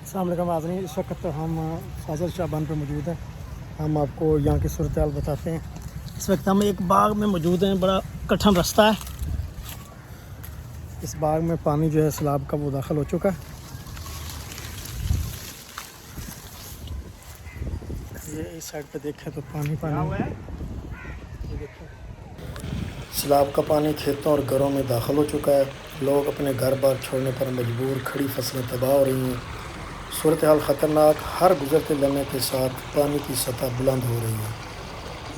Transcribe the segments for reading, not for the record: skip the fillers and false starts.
अस्सलाम वालेकुम नाज़रीन, इस वक्त हम फाज़ल शाह बंद पर मौजूद हैं। हम आपको यहाँ की सूरत हाल बताते हैं। इस वक्त हम एक बाग में मौजूद हैं। बड़ा कठिन रास्ता है। इस बाग में पानी जो है सैलाब का वो दाखिल हो चुका है। ये इस साइड पे देखें तो पानी है। ये देखें, सैलाब का पानी खेतों और घरों में दाखिल हो चुका है। लोग अपने घर बार छोड़ने पर मजबूर, खड़ी फसलें तबाह हो रही हैं। सूरत हाल ख़तरनाक, हर गुजरते लम्हे के साथ पानी की सतह बुलंद हो रही है।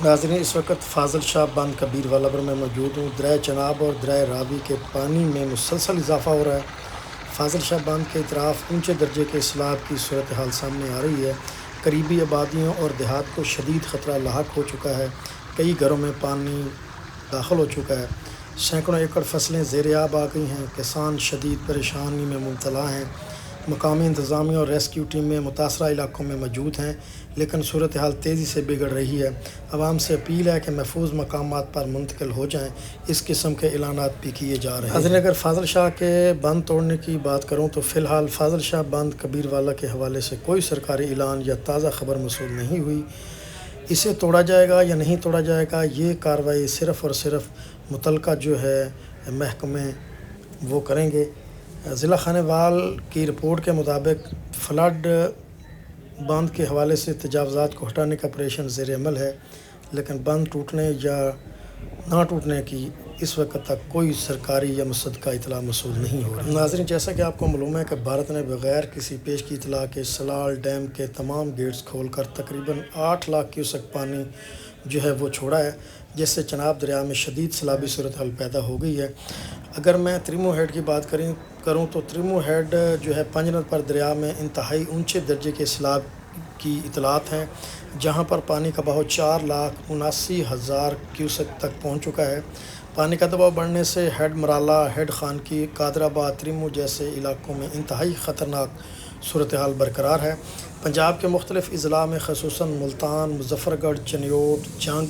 नाज़रीन, इस वक्त फाज़ल शाह बंद कबीर वाला पर मैं मौजूद हूँ। दरिया चनाब और दरिया रावी के पानी में मुसलसल इजाफा हो रहा है। फाज़ल शाह बंद के इतराफ़ ऊंचे दर्जे के सैलाब की सूरत हाल सामने आ रही है। करीबी आबादियों और देहात को शदीद ख़तरा लाहक हो चुका है। कई घरों में पानी दाखिल हो चुका है। सैकड़ों एकड़ फसलें ज़ेर आब आ गई हैं। किसान शदीद परेशानी में मुब्तला हैं। मकामी इंतज़ामिया और रेस्क्यू टीमें मुतासरा इलाकों में मौजूद हैं, लेकिन सूरत हाल तेज़ी से बिगड़ रही है। आवाम से अपील है कि महफूज मकामात पर मुंतकिल हो जाएँ। इस किस्म के ऐलानात भी किए जा रहे हैं। अगर फाज़ल शाह के बंद तोड़ने की बात करूँ तो फ़िलहाल फाज़ल शाह बंद कबीर वाला के हवाले से कोई सरकारी ऐलान या ताज़ा खबर मौसूल नहीं हुई। इसे तोड़ा जाएगा या नहीं तोड़ा जाएगा, ये कार्रवाई सिर्फ़ और सिर्फ मुतलका जो है महकमे वो करेंगे। ज़िला खानेवाल की रिपोर्ट के मुताबिक फ्लड बंद के हवाले से तजावज़ात को हटाने का ऑपरेशन ज़ेर अमल है, लेकिन बंद टूटने या ना टूटने की इस वक्त तक कोई सरकारी या मुसद्दका इतला मौसूल नहीं हो रही। नाज़रीन, जैसा कि आपको मालूम है कि भारत ने बग़ैर किसी पेश की इतला के सलाल डैम के तमाम गेट्स खोलकर तकरीबन 8 लाख क्यूसेक पानी जो है वो छोड़ा है, जिससे चनाब दरिया में शदीद सैलाबी सूरत हाल पैदा हो गई है। अगर मैं त्रिमो हेड की बात करूँ तो त्रिमो हेड जो है पंजनद पर दरिया में इंतहाई ऊंचे दर्जे के सैलाब की इतलात हैं, जहां पर पानी का बहाव 4,79,000 क्यूसेक तक पहुंच चुका है। पानी का दबाव बढ़ने से हेड मराला, हेड खानकी, कादराबाद, त्रिमो जैसे इलाकों में इंतहाई ख़तरनाक सूरत हाल बरकरार है। पंजाब के मुख्तलिफ़ अज़ला में ख़ुसूसन मुल्तान, मुज़फ़्फ़रगढ़, चनियोट, जंग,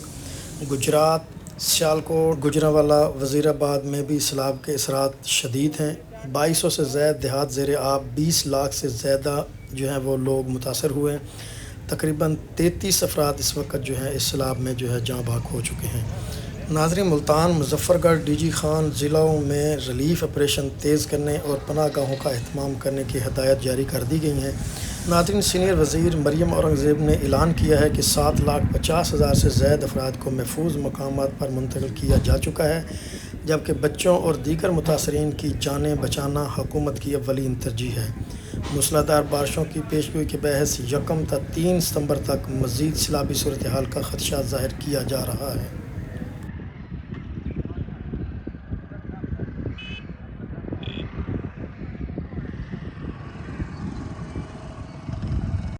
गुजरात, सियालकोट, गुजरांवाला, वज़ीराबाद में भी सैलाब के असरात शदीद हैं। 2200 से ज़्यादा देहात ज़ेर आब, 20 लाख से ज़्यादा जो हैं वो लोग मुतासर हुए हैं। तकरीबन 33 अफराद इस वक्त जो हैं इस सैलाब में जो है जाँ बाक हो चुके हैं। नाज़रीन, मुल्तान, मुज़फ़्फ़रगढ़, डीजी खान ज़िलों में रिलीफ़ ऑपरेशन तेज़ करने और पनाह गाहों का अहतमाम करने की हदायत जारी कर दी गई हैं। नाज़रीन, सीनियर वज़ीर मरियम औरंगज़ेब ने ऐलान किया है कि 7,50,000 से ज़्यादा अफराद को महफूज मकामात पर मुंतकिल किया जा चुका है, जबकि बच्चों और दीगर मुतासरीन की जानें बचाना हुकूमत की अव्वलीन तरजीह है। मूसलाधार बारिशों की पेशगोई के बहस 1 से 3 सितंबर तक मज़ीद सैलाबी सूरत हाल का ख़दशा ज़ाहिर किया जा रहा है।